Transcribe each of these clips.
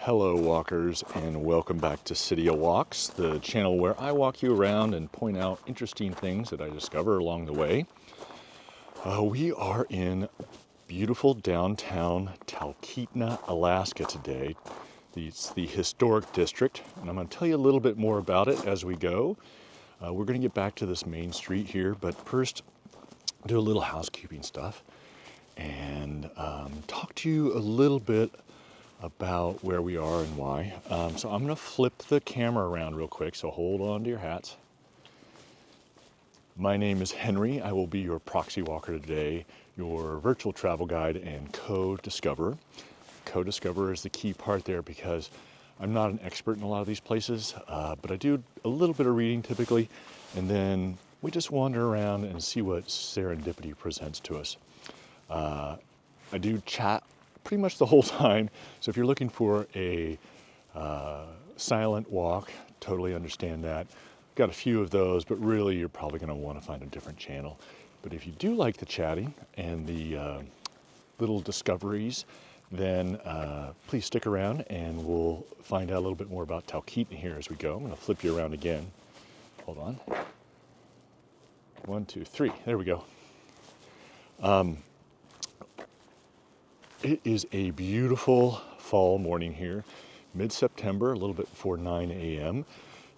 Hello walkers, and welcome back to City of Walks, the channel where I walk you around and point out interesting things that I discover along the way. We are in beautiful downtown Talkeetna, Alaska today. It's the Historic District, and I'm going to tell you a little bit more about it as we go. We're going to get back to this main street here, but first do a little housekeeping stuff and talk to you a little bit about where we are and why. So I'm going to flip the camera around real quick, so hold on to your hats. My name is Henry. I will be your proxy walker today, your virtual travel guide and co-discoverer. Co-discoverer is the key part there because I'm not an expert in a lot of these places, but I do a little bit of reading typically, and then we just wander around and see what serendipity presents to us. I do chat pretty much the whole time, so if you're looking for a silent walk, totally understand that. Got a few of those, but really you're probably going to want to find a different channel. But if you do like the chatting and the little discoveries, then please stick around and we'll find out a little bit more about Talkeetna here as we go. I'm going to flip you around again. Hold on. 1, 2, 3. There we go. It is a beautiful fall morning here, mid-September, a little bit before 9 a.m.,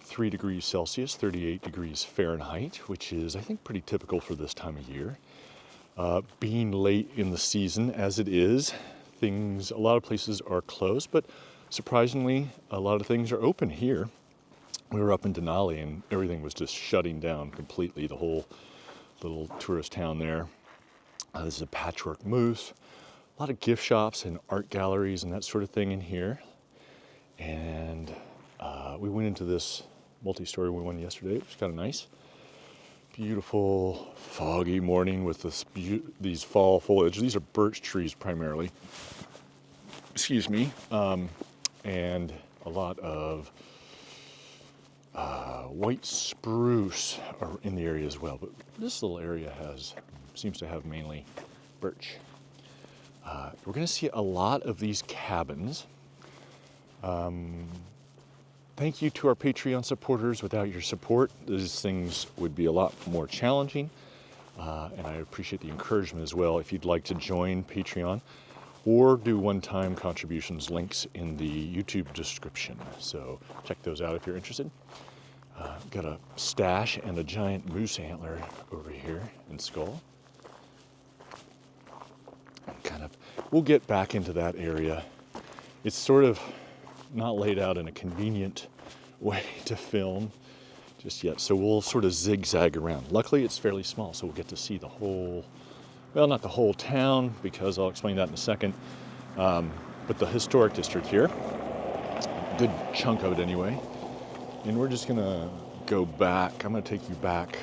3 degrees Celsius, 38 degrees Fahrenheit, which is, I think, pretty typical for this time of year. Being late in the season as it is, a lot of places are closed, but surprisingly, a lot of things are open here. We were up in Denali and everything was just shutting down completely, the whole little tourist town there. This is a patchwork moose. A lot of gift shops and art galleries and that sort of thing in here. And we went into this multi-story one yesterday. It was kind of nice. Beautiful, foggy morning with these fall foliage. These are birch trees primarily. Excuse me. And a lot of white spruce are in the area as well. But this little area seems to have mainly birch. We're going to see a lot of these cabins. Thank you to our Patreon supporters. Without your support, these things would be a lot more challenging. And I appreciate the encouragement as well. If you'd like to join Patreon or do one-time contributions, links in the YouTube description. So check those out if you're interested. Got a stash and a giant moose antler over here in Skull. We'll get back into that area. It's sort of not laid out in a convenient way to film just yet, so we'll sort of zigzag around. Luckily, it's fairly small, so we'll get to see the whole, well, not the whole town, because I'll explain that in a second, but the historic district here, a good chunk of it anyway. And we're just gonna go back. I'm gonna take you back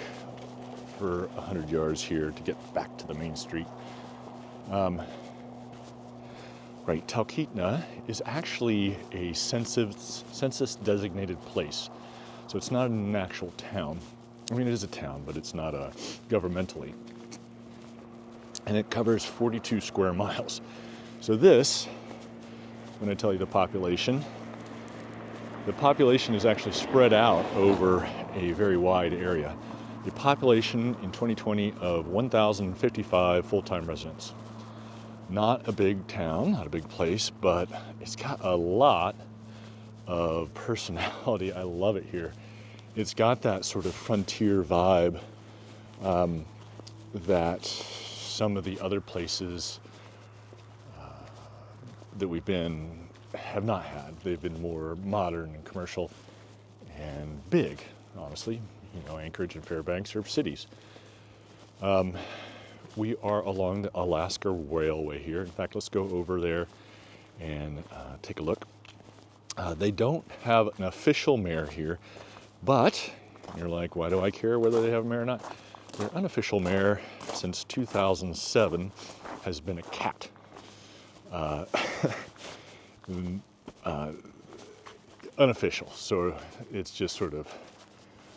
for 100 yards here to get back to the main street. Right, Talkeetna is actually a census-designated place. So it's not an actual town. I mean, it is a town, but it's not governmentally. And it covers 42 square miles. So this, when I tell you the population is actually spread out over a very wide area. The population in 2020 of 1,055 full-time residents. Not a big town, not a big place, but it's got a lot of personality. I love it here. It's got that sort of frontier vibe that some of the other places that we've been have not had. They've been more modern and commercial and big, honestly. You know, Anchorage and Fairbanks are cities. We are along the Alaska Railway here. In fact, let's go over there and take a look. They don't have an official mayor here, but you're like, why do I care whether they have a mayor or not? Their unofficial mayor since 2007 has been a cat. Unofficial, so it's just sort of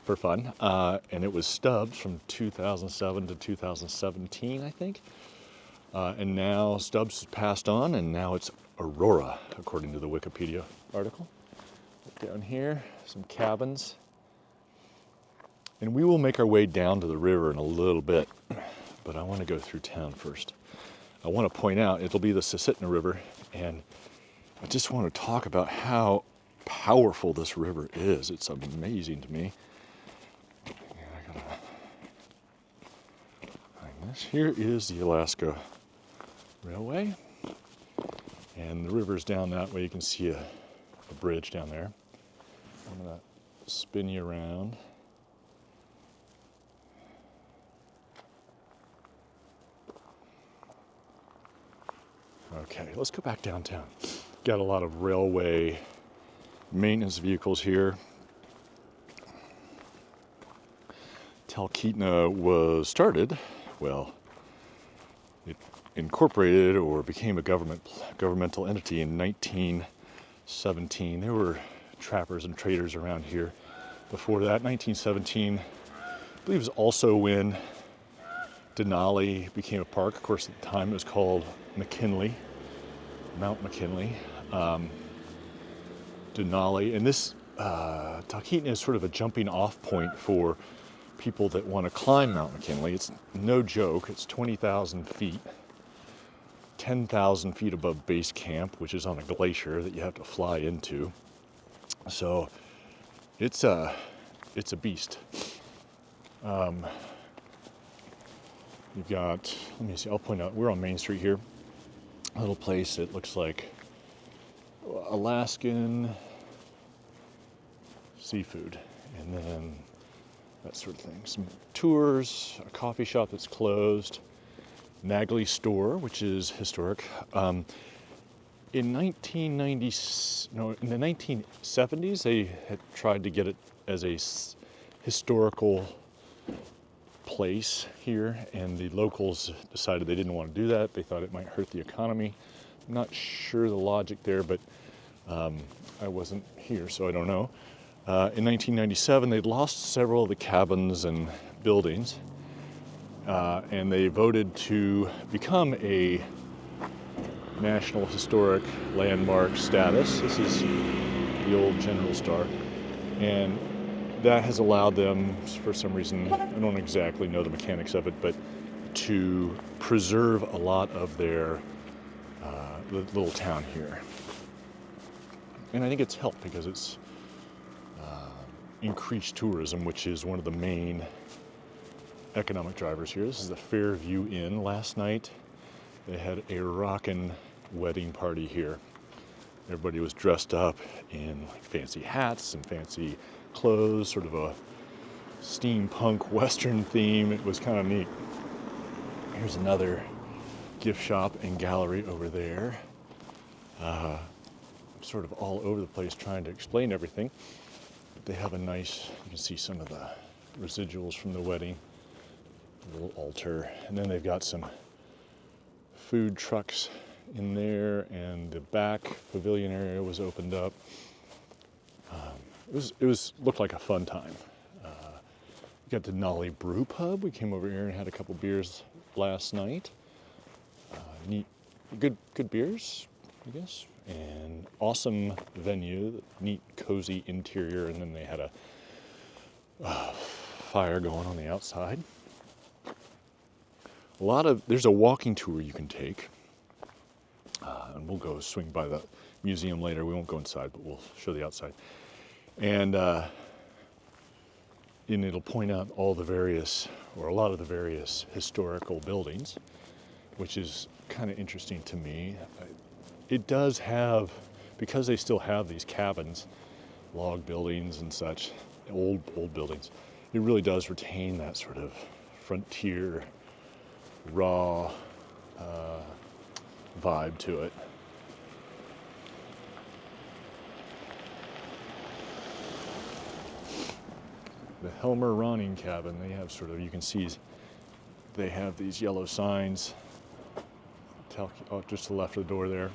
for fun, and it was Stubbs from 2007 to 2017, I think. And now Stubbs has passed on, and now it's Aurora, according to the Wikipedia article. Down here, some cabins. And we will make our way down to the river in a little bit, but I want to go through town first. I want to point out it'll be the Susitna River, and I just want to talk about how powerful this river is. It's amazing to me. And I gotta find this. Here is the Alaska Railway, and the river's down that way. You can see a bridge down there. I'm gonna spin you around. Okay, let's go back downtown. Got a lot of railway maintenance vehicles here. Talkeetna was started, well, it incorporated or became a governmental entity in 1917. There were trappers and traders around here before that. 1917, I believe, was also when Denali became a park. Of course, at the time it was called McKinley, Mount McKinley, Denali. And this Talkeetna is sort of a jumping off point for people that want to climb Mount McKinley. It's no joke. It's 20,000 feet, 10,000 feet above base camp, which is on a glacier that you have to fly into. So it's a beast. You've got, let me see, I'll point out, we're on Main Street here. A little place that looks like Alaskan seafood, and then that sort of thing. Some tours, a coffee shop that's closed, Nagley store, which is historic. In the 1970s, they had tried to get it as a historical place here, and the locals decided they didn't want to do that. They thought it might hurt the economy. I'm not sure the logic there, but I wasn't here, so I don't know. In 1997, they'd lost several of the cabins and buildings, and they voted to become a National Historic Landmark status. This is the old General Star, and that has allowed them, for some reason, I don't exactly know the mechanics of it, but to preserve a lot of their little town here. And I think it's helped because it's increased tourism, which is one of the main economic drivers here. This is the Fairview Inn. Last night they had a rockin' wedding party here. Everybody was dressed up in like fancy hats and fancy clothes, sort of a steampunk western theme. It was kind of neat. Here's another gift shop and gallery over there. Sort of all over the place trying to explain everything. But they have a nice, you can see some of the residuals from the wedding, a little altar, and then they've got some food trucks in there, and the back pavilion area was opened up. It was looked like a fun time. We got the Denali Brew Pub. We came over here and had a couple beers last night. Neat, good beers, I guess, and awesome venue, neat, cozy interior, and then they had a fire going on the outside. There's a walking tour you can take, and we'll go swing by the museum later. We won't go inside, but we'll show the outside. And it'll point out all the various, or a lot of the various historical buildings, which is kind of interesting to me. It does have, because they still have these cabins, log buildings and such, old buildings, it really does retain that sort of frontier, raw vibe to it. The Helmer Ronning cabin, they have sort of, you can see, they have these yellow signs just to the left of the door there.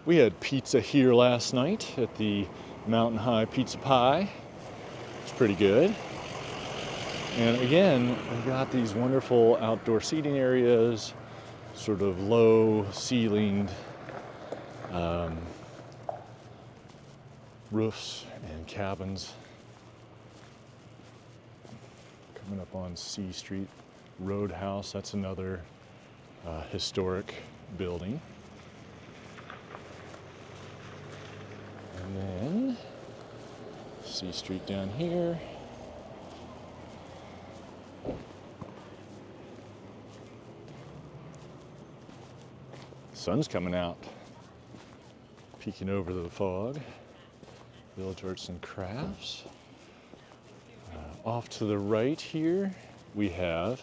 We had pizza here last night at the Mountain High Pizza Pie. It's pretty good. And again, we've got these wonderful outdoor seating areas, sort of low ceilinged roofs and cabins. Coming up on C Street Roadhouse, that's another historic building. And then C Street down here. Sun's coming out, peeking over the fog. Village Arts and Crafts. Off to the right here, we have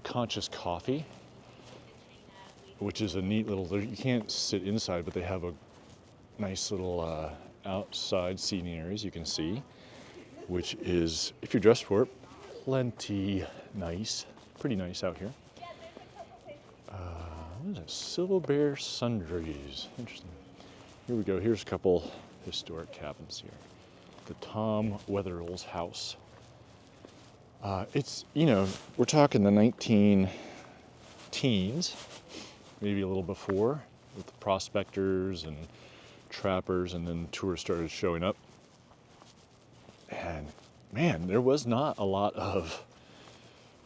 Conscious Coffee, which is a neat little, you can't sit inside, but they have a nice little outside seating areas you can see, which is, if you're dressed for it, plenty nice, pretty nice out here. What is that? Silver Bear Sundries. Interesting. Here we go. Here's a couple historic cabins here. The Tom Wetherell's house. It's, we're talking the 19 teens, maybe a little before, with the prospectors and trappers, and then tourists started showing up. And man, there was not a lot of,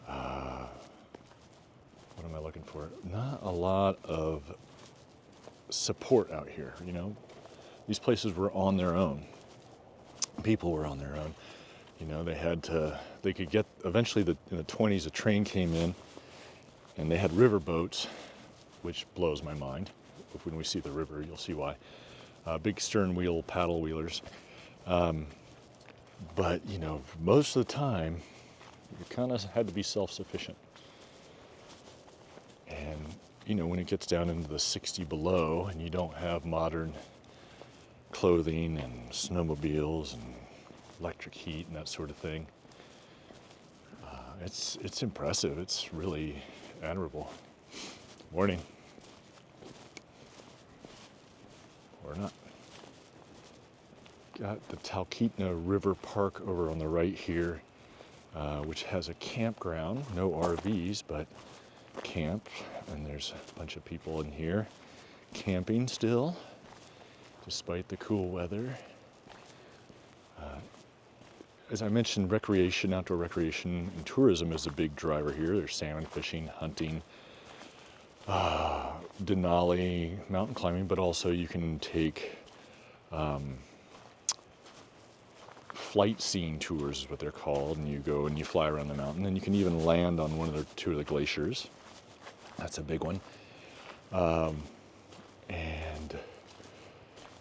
what am I looking for? Not a lot of support out here, These places were on their own. People were on their own. They could get, eventually in the 20s, a train came in and they had river boats, which blows my mind. When we see the river, you'll see why. Big stern wheel paddle wheelers. But, most of the time, you kind of had to be self-sufficient. And, when it gets down into the 60 below and you don't have modern clothing and snowmobiles and electric heat and that sort of thing, it's impressive. It's really admirable. Morning. Or not. Got the Talkeetna River Park over on the right here, which has a campground. No RVs, but camp. And there's a bunch of people in here camping still, despite the cool weather. As I mentioned, outdoor recreation and tourism is a big driver here. There's salmon fishing, hunting, Denali, mountain climbing, but also you can take flight scene tours is what they're called, and you go and you fly around the mountain, and you can even land on two of the glaciers. That's a big one. And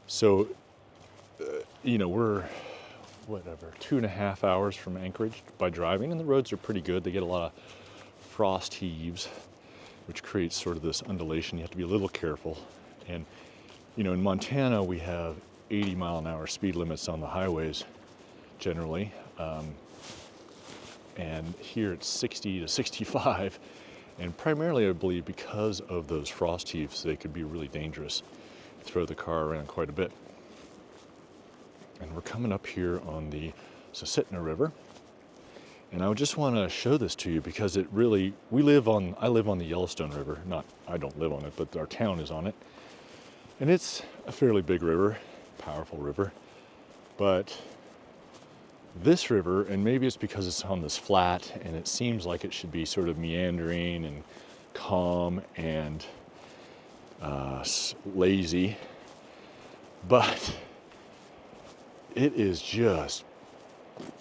so, we're 2.5 hours from Anchorage by driving, and the roads are pretty good. They get a lot of frost heaves, which creates sort of this undulation. You have to be a little careful. And, in Montana, we have 80-mile-an-hour speed limits on the highways, generally. And here it's 60 to 65. And primarily, I believe, because of those frost heaves, they could be really dangerous. Throw the car around quite a bit. And we're coming up here on the Susitna River. And I just want to show this to you because it really, I live on the Yellowstone River. I don't live on it, but our town is on it. And it's a fairly big river, powerful river. But this river, and maybe it's because it's on this flat and it seems like it should be sort of meandering and calm and lazy, but it is just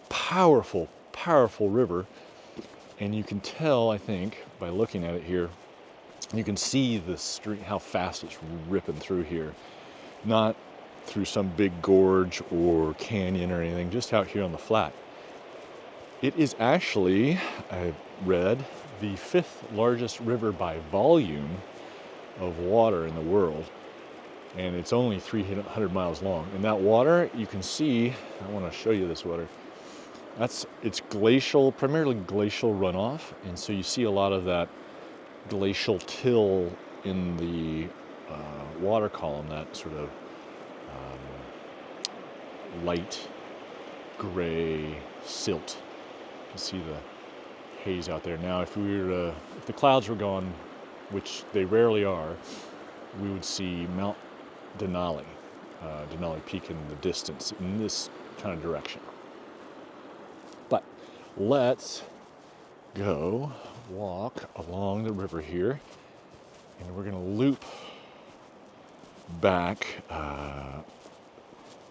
powerful river. And you can tell, I think, by looking at it here, you can see the stream, how fast it's ripping through here. Not through some big gorge or canyon or anything, just out here on the flat. It is actually, I've read, the 5th largest river by volume of water in the world. And it's only 300 miles long. And that water, you can see, I want to show you this water. It's glacial, primarily glacial runoff. And so you see a lot of that glacial till in the water column, that sort of light gray silt. You can see haze out there. Now, if the clouds were gone, which they rarely are, we would see Mount Denali, Denali Peak in the distance in this kind of direction. But let's go walk along the river here, and we're going to loop back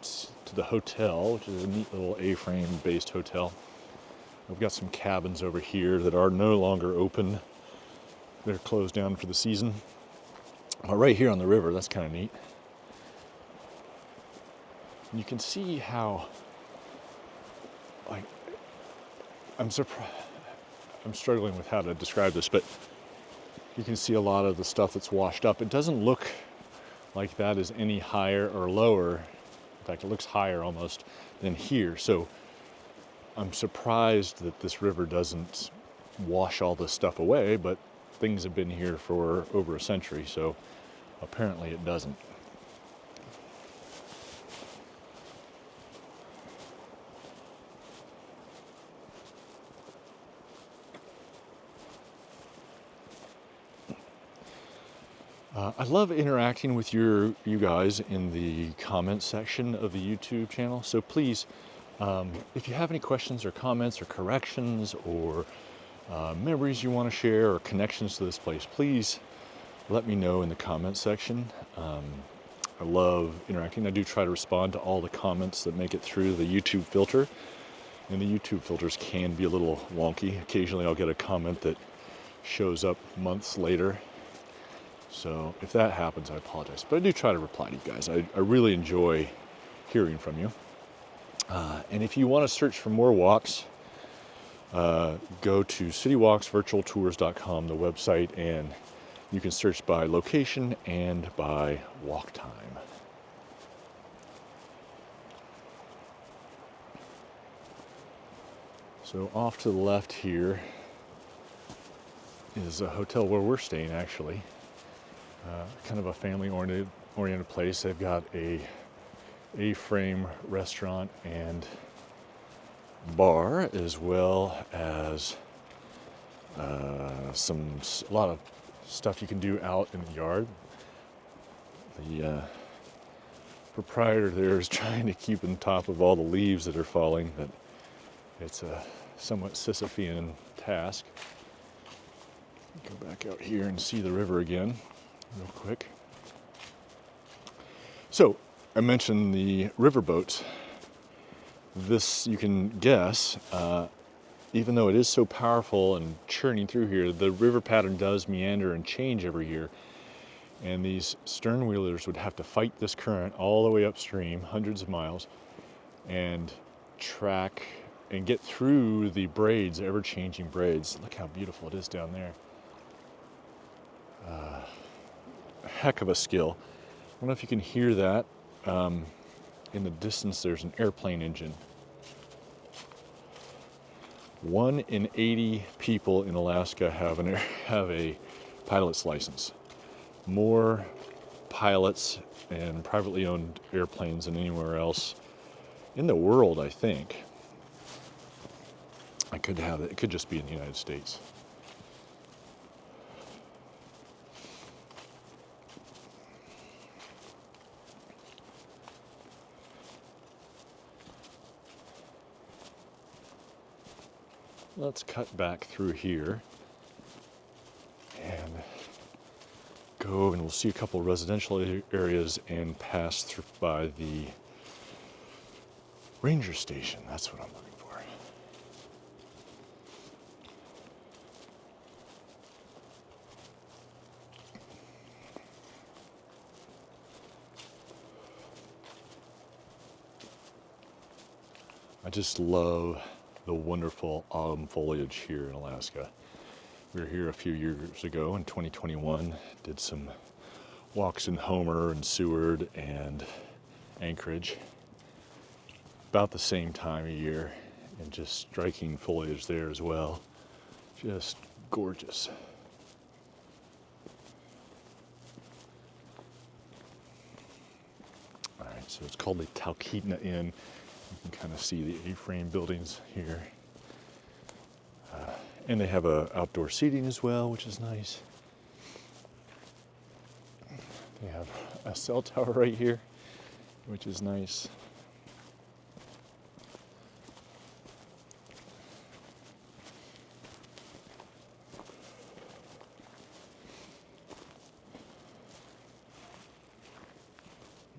to the hotel, which is a neat little A-frame based hotel. We've got some cabins over here that are no longer open. They're closed down for the season. But right here on the river, that's kind of neat. And you can see how, like, I'm struggling with how to describe this, but you can see a lot of the stuff that's washed up. It doesn't look like that is any higher or lower. In fact, it looks higher almost than here. So I'm surprised that this river doesn't wash all this stuff away, but things have been here for over a century, so apparently it doesn't. I love interacting with you guys in the comments section of the YouTube channel. So please, if you have any questions or comments or corrections or memories you want to share or connections to this place, please let me know in the comments section. I love interacting. I do try to respond to all the comments that make it through the YouTube filter. And the YouTube filters can be a little wonky. Occasionally I'll get a comment that shows up months later. So if that happens, I apologize. But I do try to reply to you guys. I really enjoy hearing from you. And if you want to search for more walks, go to citywalksvirtualtours.com, the website, and you can search by location and by walk time. So off to the left here is a hotel where we're staying, actually. Kind of a family-oriented place. They've got a A-frame restaurant and bar, as well as a lot of stuff you can do out in the yard. The proprietor there is trying to keep on top of all the leaves that are falling, but it's a somewhat Sisyphean task. Go back out here and see the river again real quick. So I mentioned the river boats. This, you can guess, even though it is so powerful and churning through here, the river pattern does meander and change every year. And these stern wheelers would have to fight this current all the way upstream, hundreds of miles, and track and get through the braids, ever-changing braids. Look how beautiful it is down there. A heck of a skill. I don't know if you can hear that. In the distance, there's an airplane engine. 1 in 80 people in Alaska have a pilot's license. More pilots and privately owned airplanes than anywhere else in the world, I think. I could have it. It could just be in the United States. Let's cut back through here and go, and we'll see a couple residential areas and pass through by the ranger station. That's what I'm looking for. I just love the wonderful autumn foliage here in Alaska. We were here a few years ago in 2021, did some walks in Homer and Seward and Anchorage, about the same time of year, and just striking foliage there as well. Just gorgeous. All right, so it's called the Talkeetna Inn. You can kind of see the A-frame buildings here. And they have outdoor seating as well, which is nice. They have a cell tower right here, which is nice.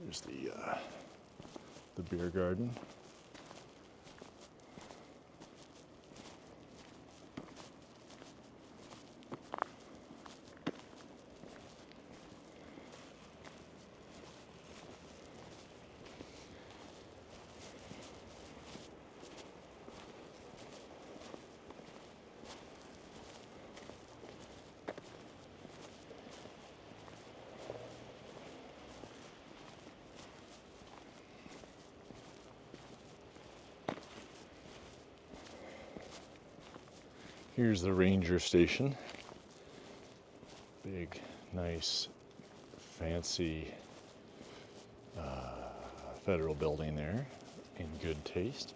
Here's the beer garden. Here's the ranger station. Big, nice, fancy federal building there in good taste.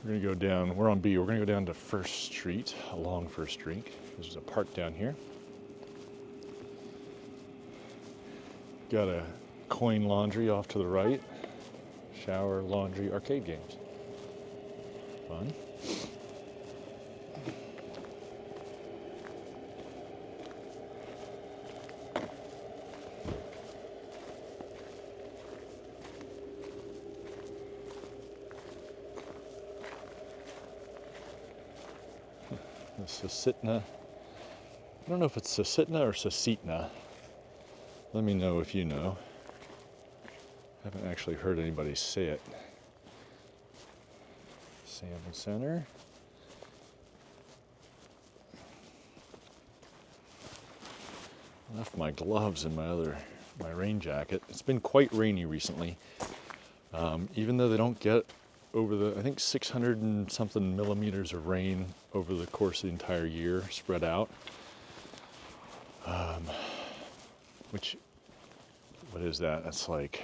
We're gonna go down, we're on B, we're gonna go down to First Street, along First Street. There's a park down here. Got a coin laundry off to the right. Shower, laundry, arcade games. Fun. The Susitna. I don't know if it's Susitna or Susitna. Let me know if you know. I haven't actually heard anybody say it. Salmon Center. I left my gloves in my rain jacket. It's been quite rainy recently. Even though they don't get over I think 600 and something millimeters of rain over the course of the entire year spread out. Which, what is that? That's like,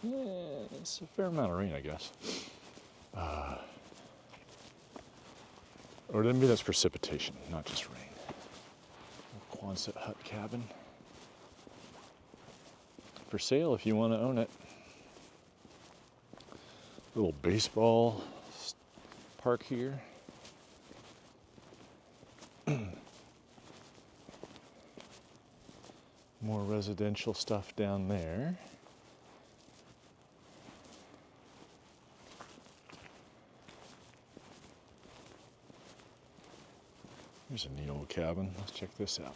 it's a fair amount of rain, I guess. Or maybe that's precipitation, not just rain. Quonset hut cabin. For sale if you want to own it. Little baseball park here. More residential stuff down there. Here's a neat old cabin. Let's check this out.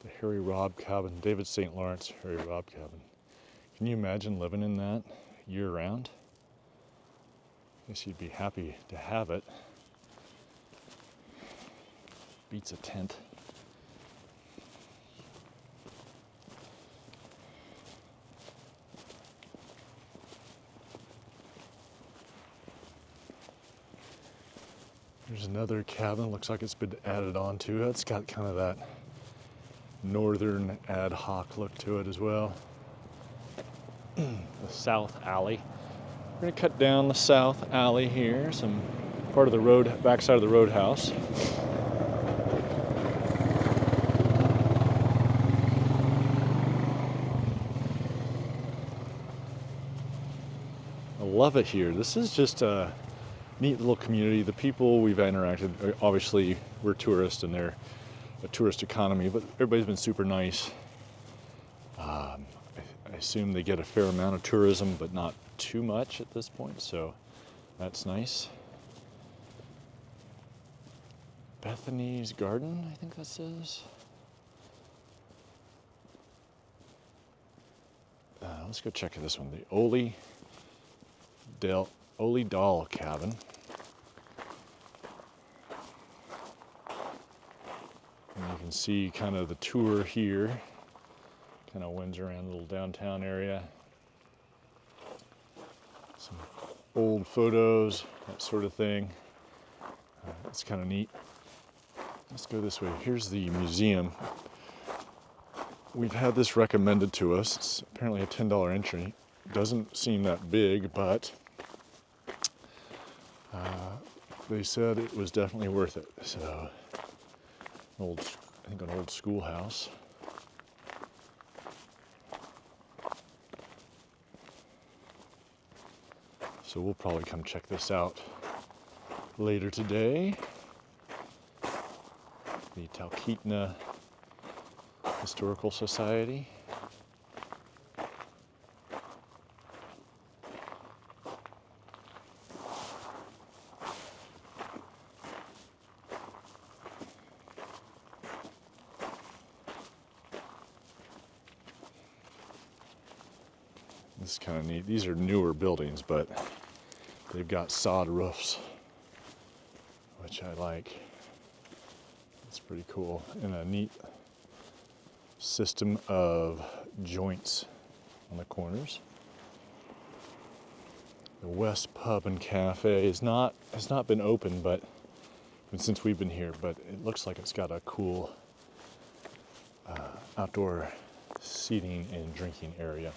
The Harry Robb cabin, David St. Lawrence Harry Robb cabin. Can you imagine living in that year round? I guess you'd be happy to have it. Beats a tent. There's another cabin, looks like it's been added on to it. It's got kind of that northern ad hoc look to it as well. The south alley. We're gonna cut down the south alley here, some part of the road, backside of the roadhouse. I love it here. This is just a neat little community. The people we've interacted, obviously we're tourists and they're a tourist economy, but everybody's been super nice. I assume they get a fair amount of tourism, but not too much at this point, so that's nice. Bethany's Garden, I think that says. Let's go check this one. The Ole Dahl cabin. And you can see kind of the tour here. Kind of winds around the little downtown area. Some old photos, that sort of thing. It's kind of neat. Let's go this way. Here's the museum. We've had this recommended to us. It's apparently a $10 entry. Doesn't seem that big, but they said it was definitely worth it. So, I think an old schoolhouse. So we'll probably come check this out later today. The Talkeetna Historical Society. This is kind of neat. These are newer buildings, but they've got sod roofs, which I like. It's pretty cool. And a neat system of joints on the corners. The West Pub and Cafe has not been open, but since we've been here, but it looks like it's got a cool outdoor seating and drinking area.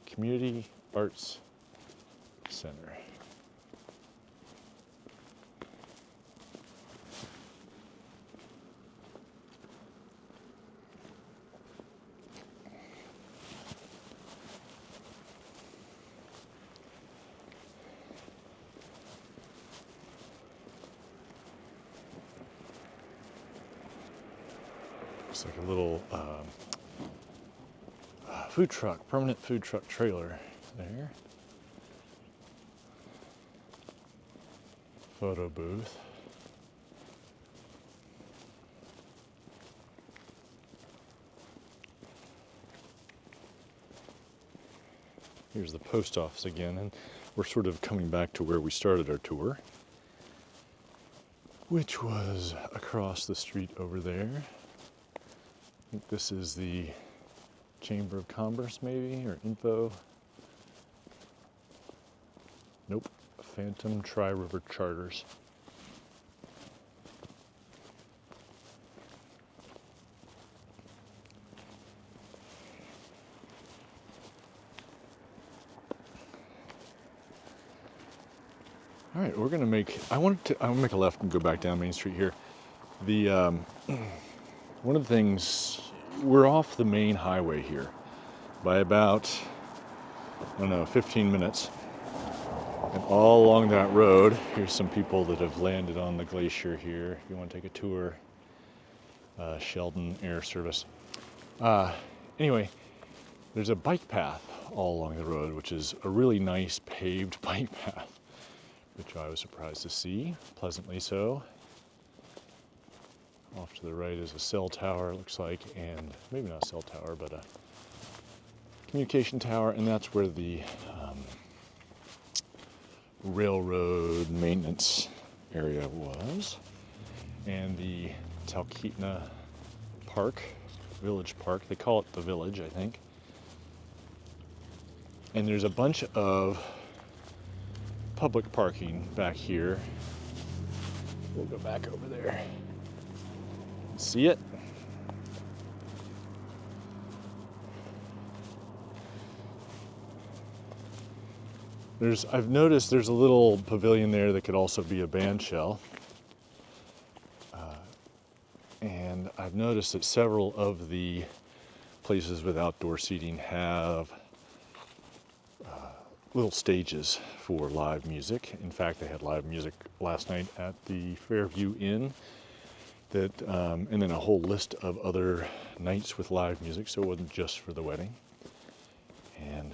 Community Arts Center. Looks like a little food truck, permanent food truck trailer there. Photo booth. Here's the post office again, and we're sort of coming back to where we started our tour, which was across the street over there. I think this is the Chamber of Commerce, maybe, or Info. Nope. Phantom Tri-River Charters. All right, we're gonna make. I want to make a left and go back down Main Street here. The one of the things, we're off the main highway here by about, I don't know, 15 minutes. And all along that road, here's some people that have landed on the glacier here. If you want to take a tour, Sheldon Air Service. Anyway, there's a bike path all along the road, which is a really nice paved bike path, which I was surprised to see, pleasantly so. Off to the right is a cell tower, it looks like, and maybe not a cell tower, but a communication tower, and that's where the railroad maintenance area was. And the Talkeetna Park, Village Park, they call it the Village, I think. And there's a bunch of public parking back here. We'll go back over there. See it? I've noticed there's a little pavilion there that could also be a band shell. And I've noticed that several of the places with outdoor seating have little stages for live music. In fact, they had live music last night at the Fairview Inn. And then a whole list of other nights with live music, so it wasn't just for the wedding. And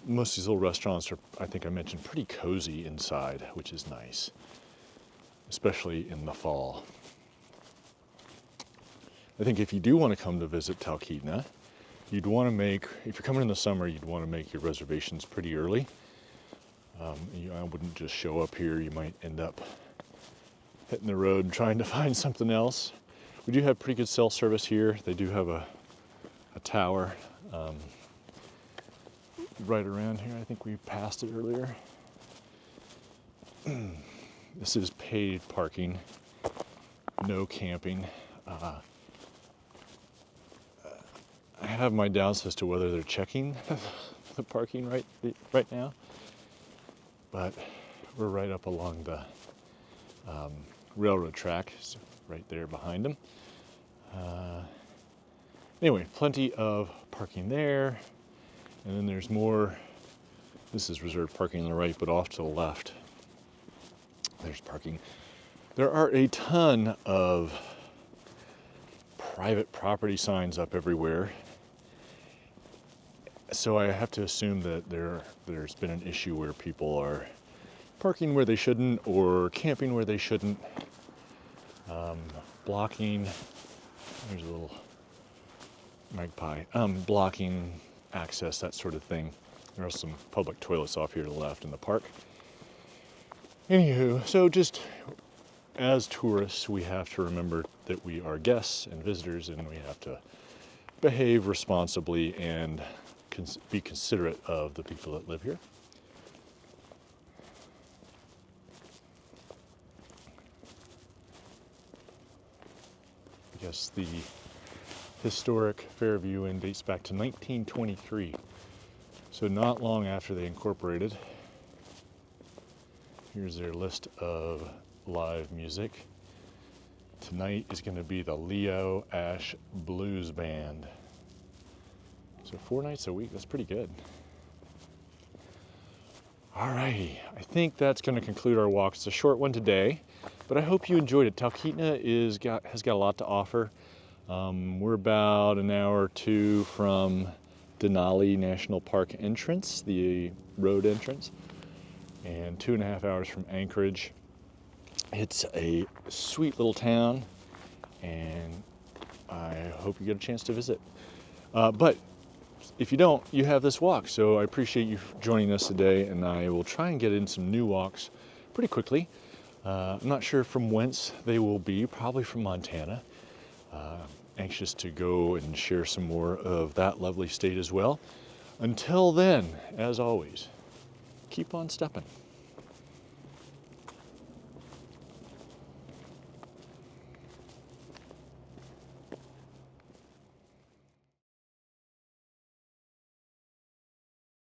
most of these little restaurants are, I think I mentioned, pretty cozy inside, which is nice, especially in the fall. I think if you do want to come to visit Talkeetna, you'd want to make, if you're coming in the summer, you'd want to make your reservations pretty early. I wouldn't just show up here. You might end up hitting the road and trying to find something else. We do have pretty good cell service here. They do have a tower right around here. I think we passed it earlier. This is paid parking, no camping. have my doubts as to whether they're checking the parking right now, but we're right up along the railroad track, so right there behind them. Anyway, plenty of parking there, and then there's more. This is reserved parking on the right, but off to the left, there's parking. There are a ton of private property signs up everywhere, so I have to assume that there's been an issue where people are parking where they shouldn't or camping where they shouldn't, blocking. There's a little magpie, blocking access, that sort of thing. There are some public toilets off here to the left in the park. Anywho, so just as tourists, we have to remember that we are guests and visitors, and we have to behave responsibly and be considerate of the people that live here. I guess the historic Fairview Inn dates back to 1923, so not long after they incorporated. Here's their list of live music. Tonight is going to be the Leo Ash Blues Band. So 4 nights a week, that's pretty good. Alrighty, I think that's going to conclude our walk. It's a short one today, but I hope you enjoyed it. Talkeetna has got a lot to offer. We're about an hour or two from Denali National Park entrance, the road entrance, and 2.5 hours from Anchorage. It's a sweet little town, and I hope you get a chance to visit. But if you don't, you have this walk, so I appreciate you joining us today, and I will try and get in some new walks pretty quickly. I'm not sure from whence they will be, probably from Montana. Anxious to go and share some more of that lovely state as well. Until then, as always, keep on steppin'.